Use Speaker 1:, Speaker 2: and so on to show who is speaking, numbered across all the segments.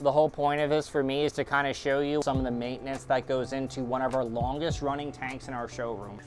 Speaker 1: The whole point of this for me is to kind of show you some of the maintenance that goes into one of our longest running tanks in our showroom.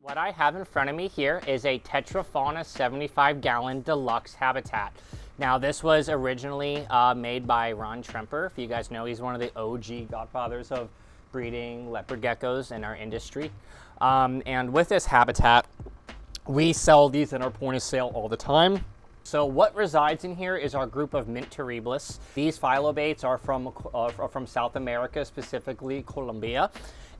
Speaker 1: What I have in front of me here is a Tetra Fauna 75-gallon deluxe habitat. Now, this was originally made by Ron Tremper. If you guys know, he's one of the OG godfathers of breeding leopard geckos in our industry. And with this habitat, we sell these in our point of sale all the time. So what resides in here is our group of mint Terriblis. These phylobates are from South America, specifically Colombia.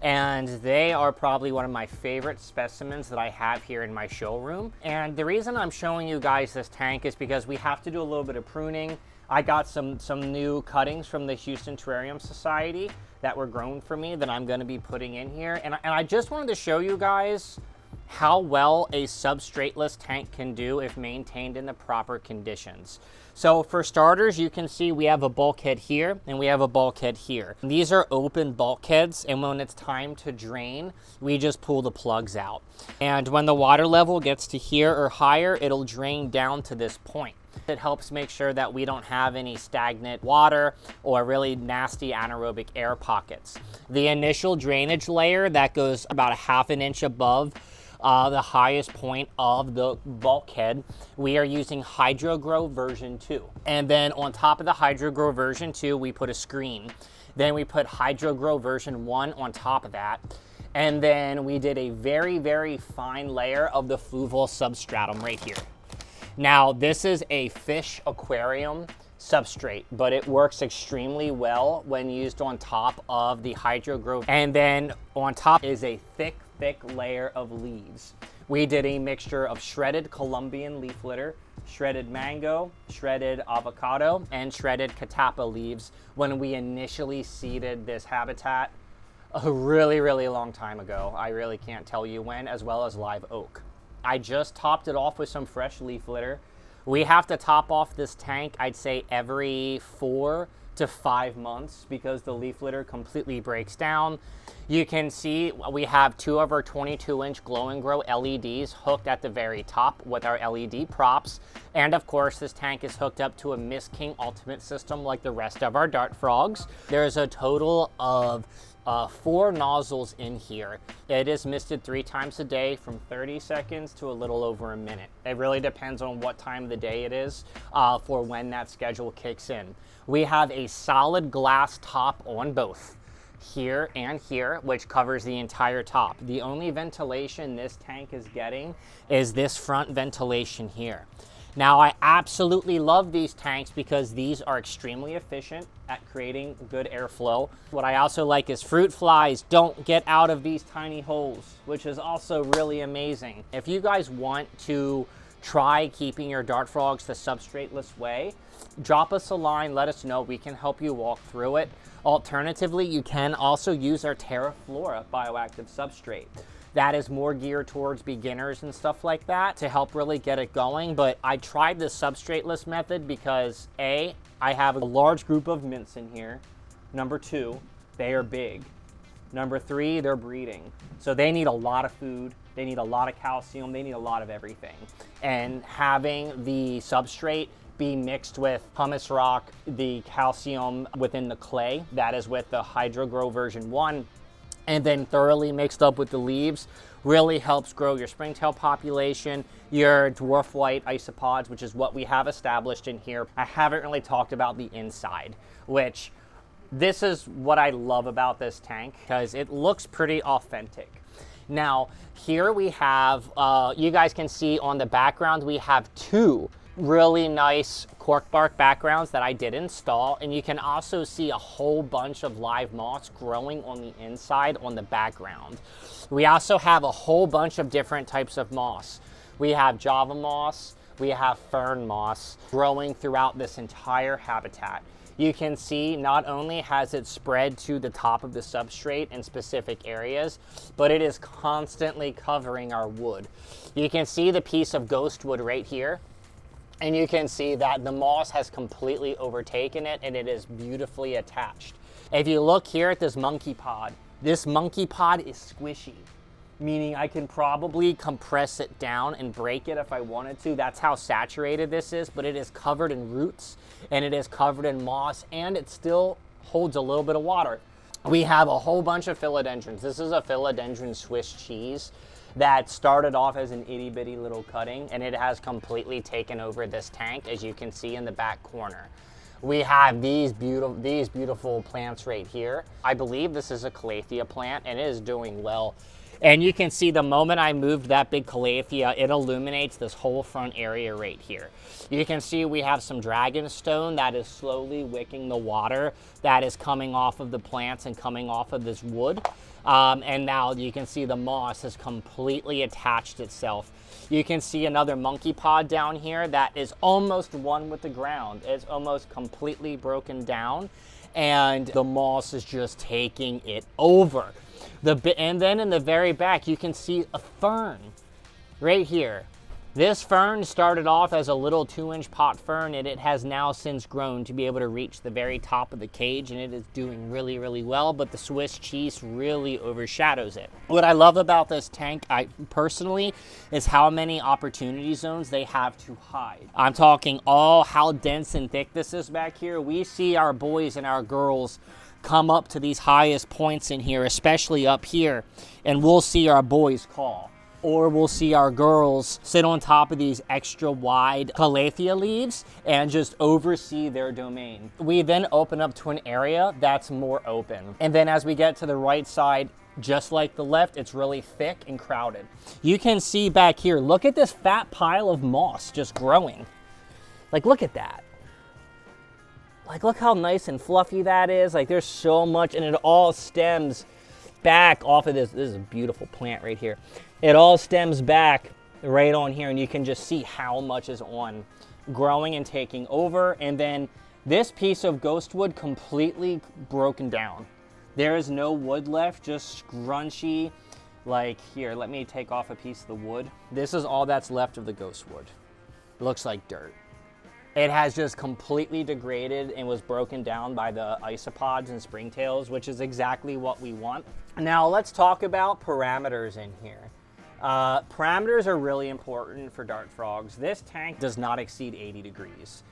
Speaker 1: And they are probably one of my favorite specimens that I have here in my showroom. And the reason I'm showing you guys this tank is because we have to do a little bit of pruning. I got some new cuttings from the Houston Terrarium Society that were grown for me that I'm gonna be putting in here. And I just wanted to show you guys how well a substrateless tank can do if maintained in the proper conditions. So for starters, you can see we have a bulkhead here and we have a bulkhead here. These are open bulkheads, and when it's time to drain, we just pull the plugs out. And when the water level gets to here or higher, it'll drain down to this point. It helps make sure that we don't have any stagnant water or really nasty anaerobic air pockets. The initial drainage layer that goes about a ½ an inch above the highest point of the bulkhead, we are using HydroGrow version 2. And then on top of the HydroGrow version 2, we put a screen. Then we put HydroGrow version 1 on top of that. And then we did a very, very fine layer of the fluval substratum right here. Now, this is a fish aquarium substrate, but it works extremely well when used on top of the HydroGrow. And then on top is a thick layer of leaves. We did a mixture of shredded Colombian leaf litter, shredded mango, shredded avocado, and shredded catappa leaves when we initially seeded this habitat a really long time ago. I really can't tell you when, as well as live oak. I just topped it off with some fresh leaf litter. We have to top off this tank, I'd say every 4 to 5 months, because the leaf litter completely breaks down. You can see we have 2 of our 22-inch Glow and Grow LEDs hooked at the very top with our LED props. And of course, this tank is hooked up to a Mist King Ultimate system like the rest of our dart frogs. There's a total of 4 nozzles in here. It is misted 3 times a day from 30 seconds to a little over a minute. It really depends on what time of the day it is for when that schedule kicks in. We have a solid glass top on both, here and here, which covers the entire top. The only ventilation this tank is getting is this front ventilation here. Now, I absolutely love these tanks because these are extremely efficient at creating good airflow. What I also like is fruit flies don't get out of these tiny holes, which is also really amazing. If you guys want to try keeping your dart frogs the substrateless way, drop us a line, let us know. We can help you walk through it. Alternatively, you can also use our Terra Flora bioactive substrate. That is more geared towards beginners and stuff like that to help really get it going. But I tried the substrateless method because A, I have a large group of mints in here. Number 2, they are big. Number 3, they're breeding. So they need a lot of food. They need a lot of calcium. They need a lot of everything. And having the substrate be mixed with pumice rock, the calcium within the clay, that is with the HydroGrow version 1, and then thoroughly mixed up with the leaves, really helps grow your springtail population, your dwarf white isopods, which is what we have established in here. I haven't really talked about the inside, which this is what I love about this tank because it looks pretty authentic. Now, here we have, you guys can see on the background, we have 2 really nice cork bark backgrounds that I did install, and you can also see a whole bunch of live moss growing on the inside on the background. We also have a whole bunch of different types of moss. We have Java moss, we have fern moss growing throughout this entire habitat. You can see not only has it spread to the top of the substrate in specific areas, but it is constantly covering our wood. You can see the piece of ghost wood right here, and you can see that the moss has completely overtaken it and it is beautifully attached. If you look here at this monkey pod is squishy, meaning I can probably compress it down and break it if I wanted to. That's how saturated this is, but it is covered in roots and it is covered in moss, and it still holds a little bit of water. We have a whole bunch of philodendrons. This is a philodendron Swiss cheese that started off as an itty bitty little cutting, and it has completely taken over this tank, as you can see in the back corner. We have these beautiful plants right here. I believe this is a calathea plant, and it is doing well. And you can see the moment I moved that big calathea, it illuminates this whole front area right here. You can see we have some dragonstone that is slowly wicking the water that is coming off of the plants and coming off of this wood. And now you can see the moss has completely attached itself. You can see another monkey pod down here that is almost one with the ground. It's almost completely broken down, and the moss is just taking it over. And then in the very back, you can see a fern right here. This fern started off as a little 2-inch pot fern, and it has now since grown to be able to reach the very top of the cage, and it is doing really, really well, but the Swiss cheese really overshadows it. What I love about this tank, personally, is how many opportunity zones they have to hide. I'm talking how dense and thick this is back here. We see our boys and our girls come up to these highest points in here, especially up here, and we'll see our boys call. Or we'll see our girls sit on top of these extra wide calathea leaves and just oversee their domain. We then open up to an area that's more open. And then as we get to the right side, just like the left, it's really thick and crowded. You can see back here, look at this fat pile of moss just growing. Like, look at that. Like, look how nice and fluffy that is. Like, there's so much, and it all stems back off of this. This is a beautiful plant right here. It all stems back right on here, and you can just see how much is on growing and taking over. And then this piece of ghost wood completely broken down. There is no wood left, just scrunchy. Like, here, let me take off a piece of the wood. This is all that's left of the ghost wood. It looks like dirt. It has just completely degraded and was broken down by the isopods and springtails, which is exactly what we want. Now let's talk about parameters in here. Parameters are really important for dart frogs. This tank does not exceed 80 degrees.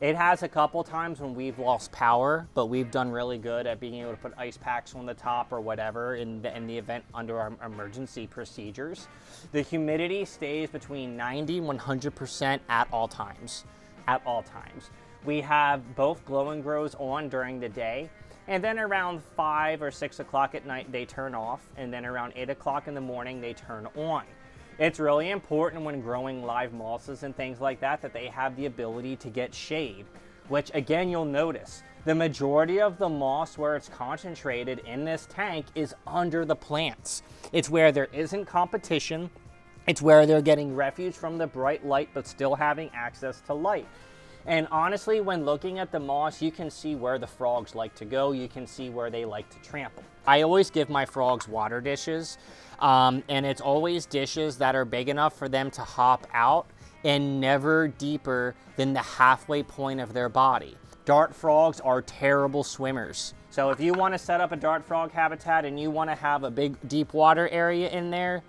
Speaker 1: It has a couple times when we've lost power, but we've done really good at being able to put ice packs on the top or whatever in the event under our emergency procedures. The humidity stays between 90 and 100% at all times. At all times. We have both glow and grows on during the day, and then around 5 or 6 o'clock at night they turn off, and then around 8 o'clock in the morning they turn on. It's really important when growing live mosses and things like that that they have the ability to get shade, which again you'll notice the majority of the moss where it's concentrated in this tank is under the plants. It's where there isn't competition. It's where they're getting refuge from the bright light, but still having access to light. And honestly, when looking at the moss, you can see where the frogs like to go. You can see where they like to trample. I always give my frogs water dishes, and it's always dishes that are big enough for them to hop out and never deeper than the halfway point of their body. Dart frogs are terrible swimmers. So if you want to set up a dart frog habitat and you want to have a big deep water area in there,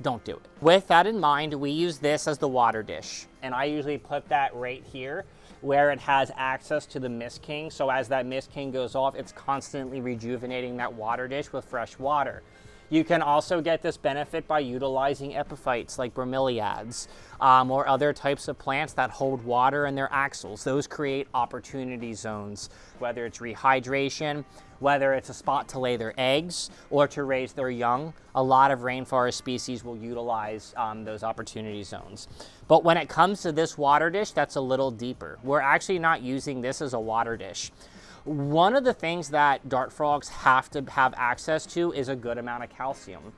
Speaker 1: don't do it. With that in mind, we use this as the water dish, and I usually put that right here where it has access to the mist king. So as that mist king goes off, it's constantly rejuvenating that water dish with fresh water. You can also get this benefit by utilizing epiphytes like bromeliads or other types of plants that hold water in their axils. Those create opportunity zones, whether it's rehydration, whether it's a spot to lay their eggs or to raise their young. A lot of rainforest species will utilize those opportunity zones. But when it comes to this water dish, that's a little deeper. We're actually not using this as a water dish. One of the things that dart frogs have to have access to is a good amount of calcium.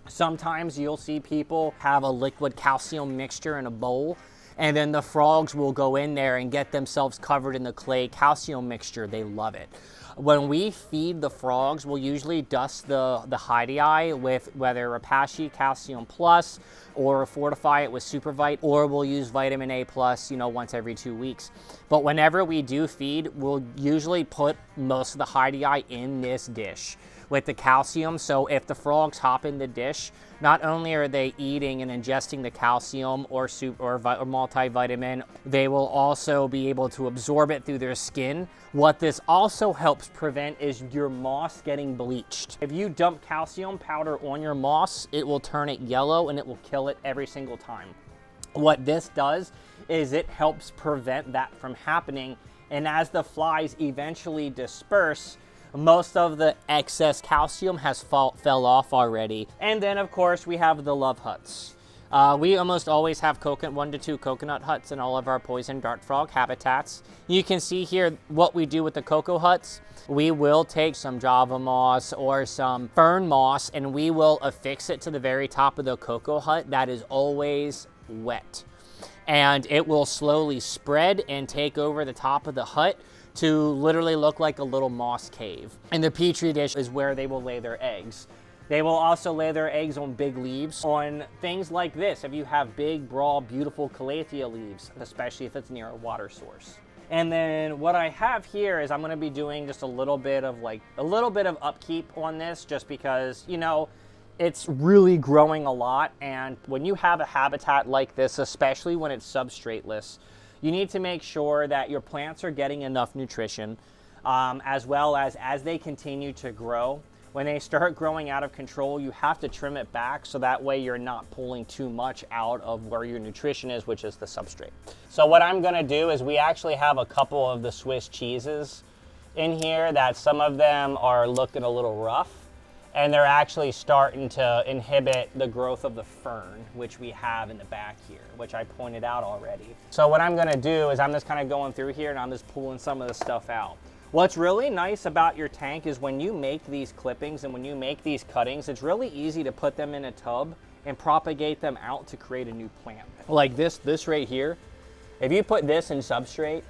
Speaker 1: Sometimes you'll see people have a liquid calcium mixture in a bowl, and then the frogs will go in there and get themselves covered in the clay calcium mixture. They love it. When we feed the frogs, we'll usually dust the hydei with whether Repashy Calcium Plus or fortify it with Supervite, or we'll use Vitamin A Plus, once every 2 weeks. But whenever we do feed, we'll usually put most of the hydei in this dish with the calcium. So if the frogs hop in the dish, not only are they eating and ingesting the calcium or multivitamin, they will also be able to absorb it through their skin. What this also helps prevent is your moss getting bleached. If you dump calcium powder on your moss, it will turn it yellow and it will kill it every single time. What this does is it helps prevent that from happening. And as the flies eventually disperse, most of the excess calcium has fell off already. And then of course we have the love huts. We almost always have 1 to 2 coconut huts in all of our poison dart frog habitats. You can see here what we do with the cocoa huts. We will take some Java moss or some fern moss and we will affix it to the very top of the cocoa hut that is always wet. And it will slowly spread and take over the top of the hut to literally look like a little moss cave. And the petri dish is where they will lay their eggs. They will also lay their eggs on big leaves, on things like this, if you have big, broad, beautiful calathea leaves, especially if it's near a water source. And then what I have here is I'm gonna be doing just a little bit of upkeep on this, just because, it's really growing a lot. And when you have a habitat like this, especially when it's substrateless, you need to make sure that your plants are getting enough nutrition, as well as they continue to grow. When they start growing out of control, you have to trim it back so that way you're not pulling too much out of where your nutrition is, which is the substrate. So what I'm gonna do is we actually have a couple of the Swiss cheeses in here that some of them are looking a little rough, and they're actually starting to inhibit the growth of the fern, which we have in the back here, which I pointed out already. So what I'm gonna do is I'm just kind of going through here and I'm just pulling some of the stuff out. What's really nice about your tank is when you make these clippings and when you make these cuttings, it's really easy to put them in a tub and propagate them out to create a new plant. Like this right here, if you put this in substrate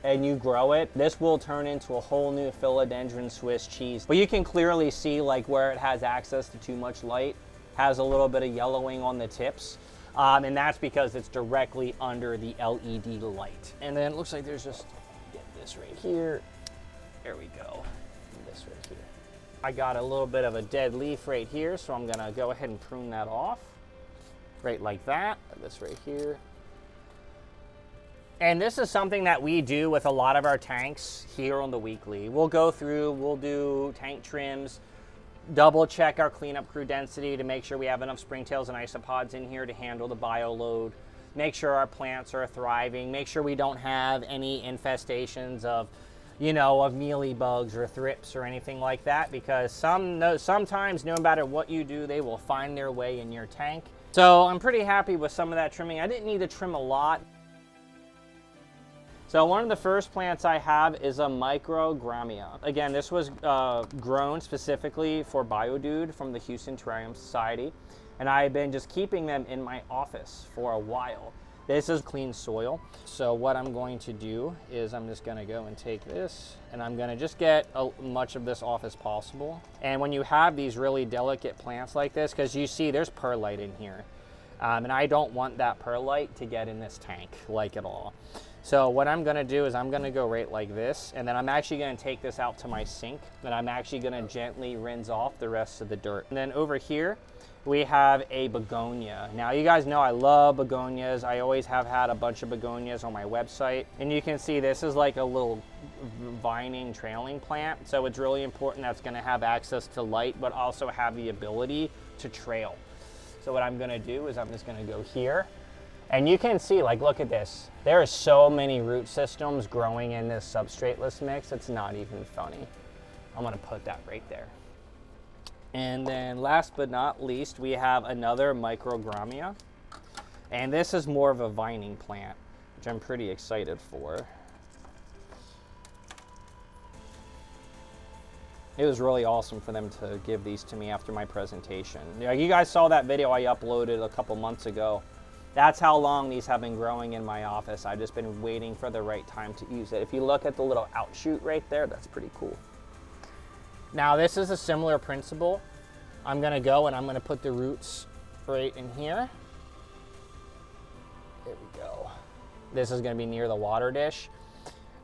Speaker 1: and you grow it, this will turn into a whole new philodendron Swiss cheese. But you can clearly see like where it has access to too much light, has a little bit of yellowing on the tips. And that's because it's directly under the LED light. And then it looks like there's just, get this right here. There we go, this right here. I got a little bit of a dead leaf right here, so I'm gonna go ahead and prune that off. Right like that, this right here. And this is something that we do with a lot of our tanks here on the weekly. We'll go through, we'll do tank trims, double check our cleanup crew density to make sure we have enough springtails and isopods in here to handle the bio load, make sure our plants are thriving, make sure we don't have any infestations of mealy bugs or thrips or anything like that, because sometimes no matter what you do, they will find their way in your tank. So I'm pretty happy with some of that trimming. I didn't need to trim a lot. So one of the first plants I have is a microgrammia. Again, this was grown specifically for BioDude from the Houston Terrarium Society, and I've been just keeping them in my office for a while. This is clean soil. So what I'm going to do is I'm just gonna go and take this and I'm gonna just get as much of this off as possible. And when you have these really delicate plants like this, because you see there's perlite in here, and I don't want that perlite to get in this tank like at all. So what I'm gonna do is I'm gonna go right like this, and then I'm actually gonna take this out to my sink, and I'm actually gonna gently rinse off the rest of the dirt. And then over here, we have a begonia. Now you guys know I love begonias. I always have had a bunch of begonias on my website. And you can see this is like a little vining trailing plant. So it's really important that's gonna have access to light, but also have the ability to trail. So what I'm gonna do is I'm just gonna go here. And you can see, like, look at this. There are so many root systems growing in this substrateless mix, it's not even funny. I'm gonna put that right there. And then last but not least, we have another microgramia. And this is more of a vining plant, which I'm pretty excited for. It was really awesome for them to give these to me after my presentation. You guys saw that video I uploaded a couple months ago. That's how long these have been growing in my office. I've just been waiting for the right time to use it. If you look at the little outshoot right there, that's pretty cool. Now this is a similar principle. I'm gonna go and I'm gonna put the roots right in here. There we go. This is gonna be near the water dish.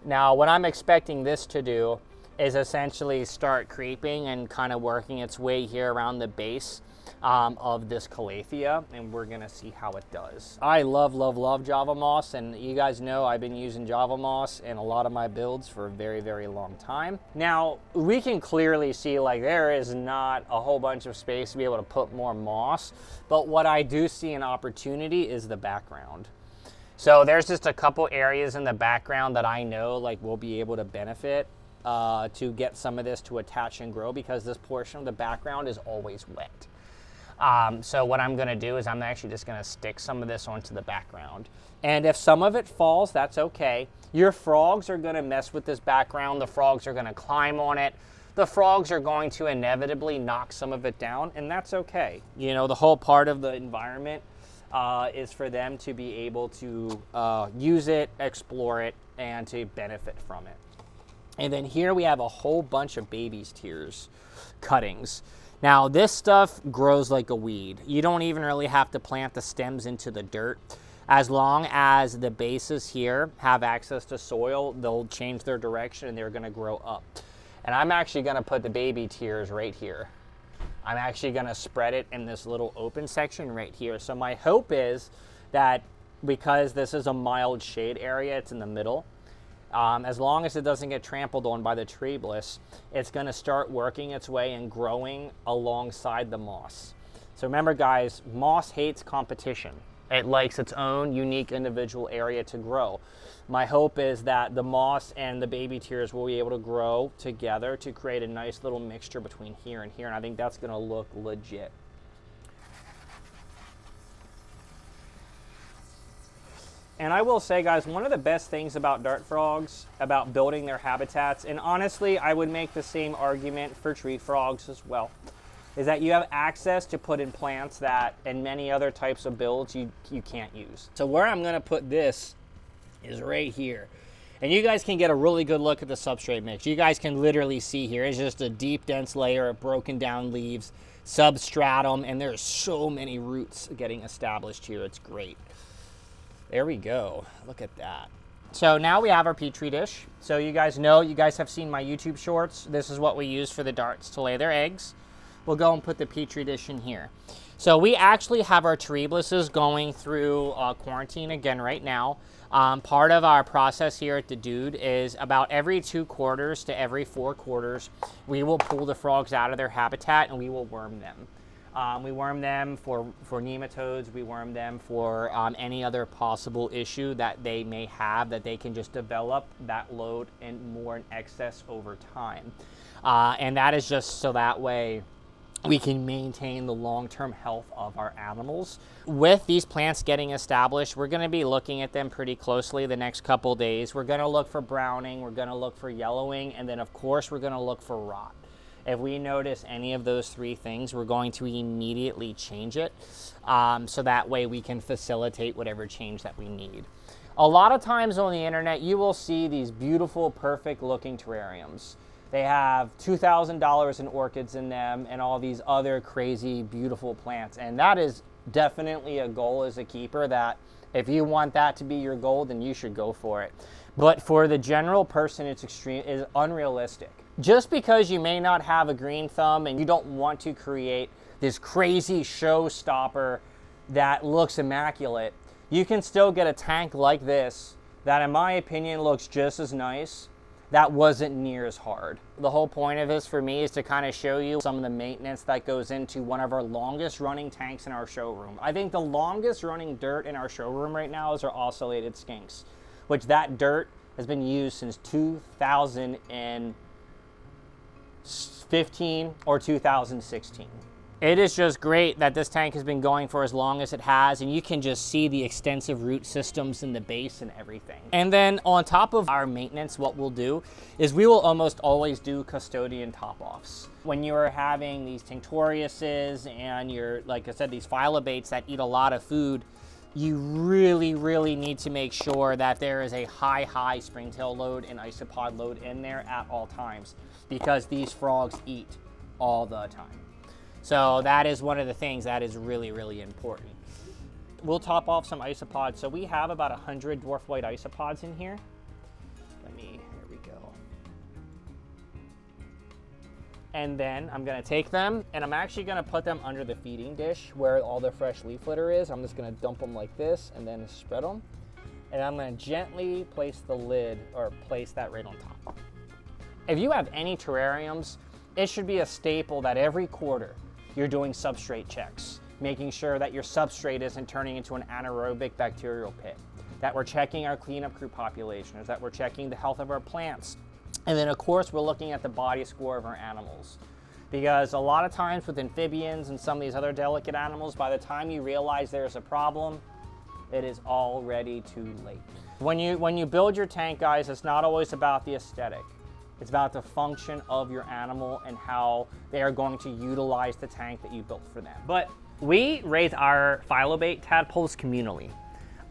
Speaker 1: Now what I'm expecting this to do is essentially start creeping and kind of working its way here around the base of this calathea, and we're gonna see how it does. I love, love, love Java moss, and you guys know I've been using Java moss in a lot of my builds for a very, very long time. Now, we can clearly see like there is not a whole bunch of space to be able to put more moss, but what I do see an opportunity is the background. So there's just a couple areas in the background that I know like we'll be able to benefit to get some of this to attach and grow, because this portion of the background is always wet. So what I'm gonna do is I'm actually just gonna stick some of this onto the background. And if some of it falls, that's okay. Your frogs are gonna mess with this background. The frogs are gonna climb on it. The frogs are going to inevitably knock some of it down, and that's okay. You know, the whole part of the environment is for them to be able to use it, explore it, and to benefit from it. And then here we have a whole bunch of baby's tears cuttings. Now this stuff grows like a weed. You don't even really have to plant the stems into the dirt. As long as the bases here have access to soil, they'll change their direction and they're gonna grow up. And I'm actually gonna put the baby tears right here. I'm actually gonna spread it in this little open section right here. So my hope is that because this is a mild shade area, it's in the middle, as long as it doesn't get trampled on by the Terriblis, it's going to start working its way and growing alongside the moss. So remember guys, moss hates competition. It likes its own unique individual area to grow. My hope is that the moss and the baby tears will be able to grow together to create a nice little mixture between here and here, and I think that's going to look legit. And I will say, guys, one of the best things about dart frogs, about building their habitats, and honestly, I would make the same argument for tree frogs as well, is that you have access to put in plants that, and many other types of builds, you can't use. So where I'm gonna put this is right here. And you guys can get a really good look at the substrate mix. You guys can literally see here, it's just a deep, dense layer of broken down leaves, substratum, and there's so many roots getting established here, it's great. There we go, look at that. So now we have our Petri dish. So you guys know, you guys have seen my YouTube shorts. This is what we use for the darts to lay their eggs. We'll go and put the Petri dish in here. So we actually have our Terriblises going through quarantine again right now. Part of our process here at the Dude is about every 2 quarters to every 4 quarters, we will pull the frogs out of their habitat and we will worm them. We worm them for nematodes, we worm them for any other possible issue that they may have that they can just develop that load and more in excess over time. And that is just so that way we can maintain the long-term health of our animals. With these plants getting established, we're gonna be looking at them pretty closely the next couple days. We're gonna look for browning, we're gonna look for yellowing, and then of course we're gonna look for rot. If we notice any of those 3 things, we're going to immediately change it so that way we can facilitate whatever change that we need. A lot of times on the internet, you will see these beautiful, perfect looking terrariums. They have $2,000 in orchids in them and all these other crazy, beautiful plants. And that is definitely a goal as a keeper that if you want that to be your goal, then you should go for it. But for the general person, it's unrealistic. Just because you may not have a green thumb and you don't want to create this crazy showstopper that looks immaculate, you can still get a tank like this that, in my opinion, looks just as nice. That wasn't near as hard. The whole point of this for me is to kind of show you some of the maintenance that goes into one of our longest running tanks in our showroom. I think the longest running dirt in our showroom right now is our ocellated skinks, which that dirt has been used since 2015 or 2016. It is just great that this tank has been going for as long as it has, and you can just see the extensive root systems in the base and everything. And then on top of our maintenance, what we'll do is we will almost always do custodian top-offs. When you're having these tinctoriuses and you're, like I said, these phyllobates that eat a lot of food, you really need to make sure that there is a high springtail load and isopod load in there at all times, because these frogs eat all the time. So that is one of the things that is really important. We'll top off some isopods. So we have about 100 dwarf white isopods in here. Here we go. And then I'm gonna take them and I'm actually gonna put them under the feeding dish where all the fresh leaf litter is. I'm just gonna dump them like this and then spread them. And I'm gonna gently place the lid, or place that right on top. If you have any terrariums, it should be a staple that every quarter you're doing substrate checks, making sure that your substrate isn't turning into an anaerobic bacterial pit, that we're checking our cleanup crew populations, that we're checking the health of our plants. And then of course, we're looking at the body score of our animals. Because a lot of times with amphibians and some of these other delicate animals, by the time you realize there's a problem, it is already too late. When you build your tank, guys, it's not always about the aesthetic. It's about the function of your animal and how they are going to utilize the tank that you built for them. But we raise our phylobate tadpoles communally,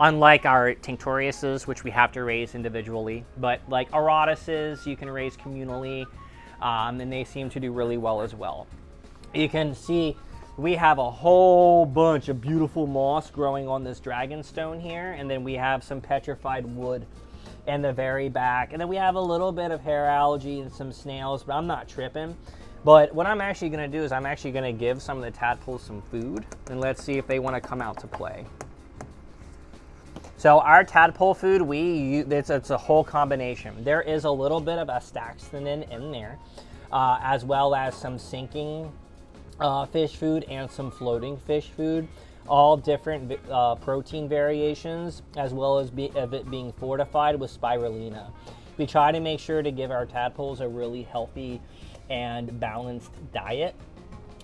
Speaker 1: unlike our tinctoriuses, which we have to raise individually. But like arotuses, you can raise communally, and they seem to do really well as well. You can see we have a whole bunch of beautiful moss growing on this dragonstone here, and then we have some petrified wood in the very back, and then we have a little bit of hair algae and some snails, but I'm not tripping. But what I'm actually going to do is I'm actually going to give some of the tadpoles some food, and let's see if they want to come out to play. So our tadpole food, it's a whole combination. There is a little bit of astaxanthin in there, as well as some sinking fish food and some floating fish food. All different protein variations, as well as it being fortified with spirulina. We try to make sure to give our tadpoles a really healthy and balanced diet,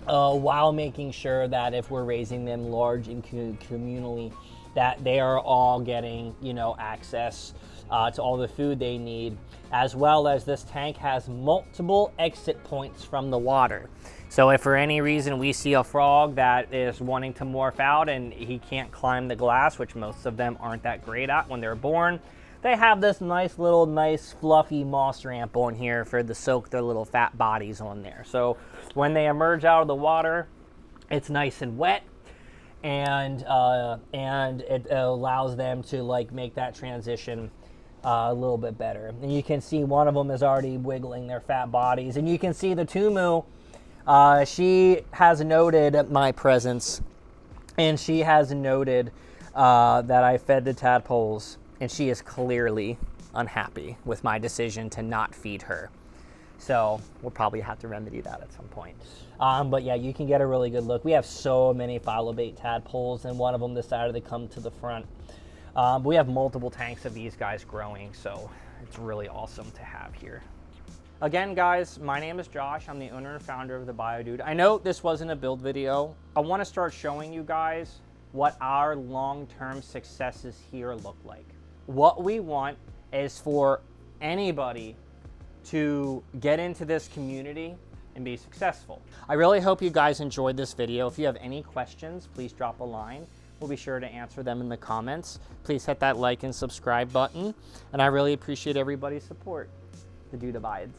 Speaker 1: while making sure that if we're raising them large and communally, that they are all getting, access to all the food they need, as well as this tank has multiple exit points from the water. So if for any reason we see a frog that is wanting to morph out and he can't climb the glass, which most of them aren't that great at when they're born, they have this nice fluffy moss ramp on here for to soak their little fat bodies on there. So when they emerge out of the water, it's nice and wet, and it allows them to make that transition a little bit better. And you can see one of them is already wiggling their fat bodies, and you can see the Tumu. She has noted my presence, and she has noted that I fed the tadpoles, and she is clearly unhappy with my decision to not feed her. So we'll probably have to remedy that at some point. But yeah, you can get a really good look. We have so many phylobate tadpoles, and one of them decided to come to the front. But we have multiple tanks of these guys growing, so it's really awesome to have here. Again, guys, my name is Josh. I'm the owner and founder of the BioDude. I know this wasn't a build video. I want to start showing you guys what our long-term successes here look like. What we want is for anybody to get into this community and be successful. I really hope you guys enjoyed this video. If you have any questions, please drop a line. We'll be sure to answer them in the comments. Please hit that like and subscribe button. And I really appreciate everybody's support. The dude abides.